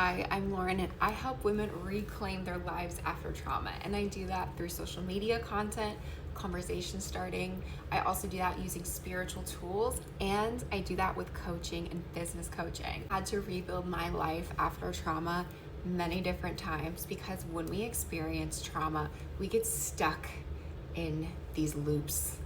Hi, I'm Lauren, and I help women reclaim their lives after trauma. And I do that through social media content, conversation starting. I also do that using spiritual tools, and I do that with coaching and business coaching. I had to rebuild my life after trauma many different times because when we experience trauma, we get stuck in these loops.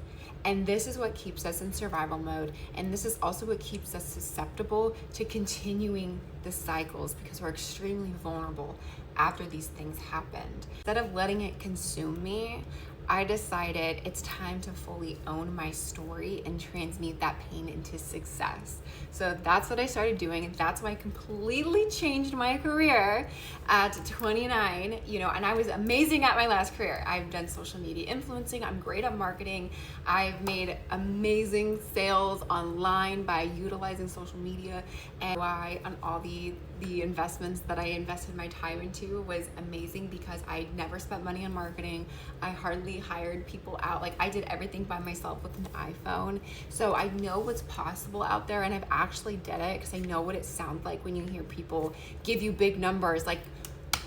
And this is what keeps us in survival mode. And this is also what keeps us susceptible to continuing the cycles because we're extremely vulnerable after these things happened. Instead of letting it consume me, I decided it's time to fully own my story and transmute that pain into success. So that's what I started doing, and that's why I completely changed my career at 29, and I was amazing at my last career. I've done social media influencing, I'm great at marketing, I've made amazing sales online by utilizing social media, and why on all the investments that I invested my time into was amazing because I never spent money on marketing. I hardly hired people out. Like, I did everything by myself with an iPhone. So I know what's possible out there, and I've actually did it because I know what it sounds like when you hear people give you big numbers like,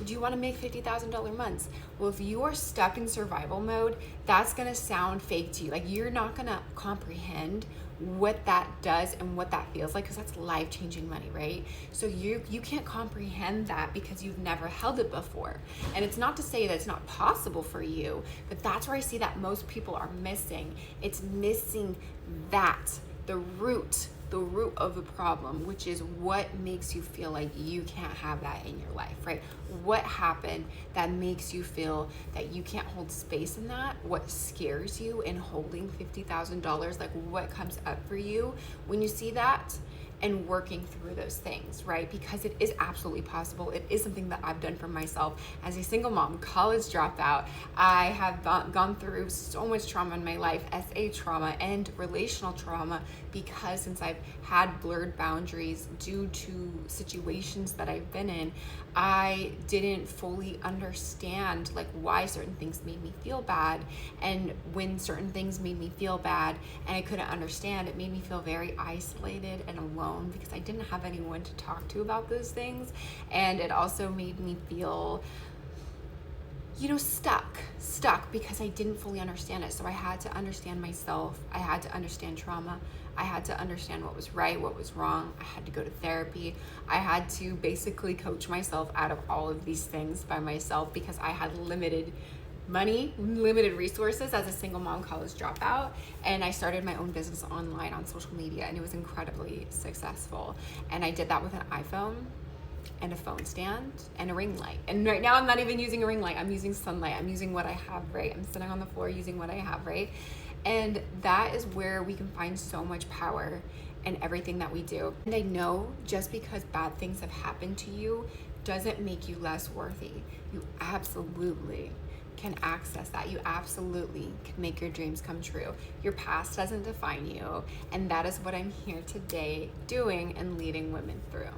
do you want to make $50,000 months? Well, if you are stuck in survival mode, that's going to sound fake to you. Like, you're not going to comprehend what that does and what that feels like, because that's life-changing money, right? So you can't comprehend that because you've never held it before. And it's not to say that it's not possible for you, but that's where I see that most people are missing. It's missing that, the root of the problem, which is what makes you feel like you can't have that in your life, right? What happened that makes you feel that you can't hold space in that? What scares you in holding $50,000? Like, what comes up for you when you see that? And working through those things, right? Because it is absolutely possible. It is something that I've done for myself as a single mom, college dropout. I have gone through so much trauma in my life, SA trauma and relational trauma, because since I've had blurred boundaries due to situations that I've been in, I didn't fully understand like why certain things made me feel bad. And when certain things made me feel bad and I couldn't understand, it made me feel very isolated and alone because I didn't have anyone to talk to about those things. And it also made me feel stuck because I didn't fully understand it. So I had to understand myself. I had to understand trauma. I had to understand what was right, what was wrong. I had to go to therapy. I had to basically coach myself out of all of these things by myself because I had limited money, limited resources as a single mom college dropout. And I started my own business online on social media, and it was incredibly successful. And I did that with an iPhone and a phone stand and a ring light. And right now I'm not even using a ring light. I'm using sunlight. I'm using what I have, right? I'm sitting on the floor using what I have, right? And that is where we can find so much power in everything that we do. And I know just because bad things have happened to you doesn't make you less worthy. You absolutely can access that. You absolutely can make your dreams come true. Your past doesn't define you. And that is what I'm here today doing and leading women through.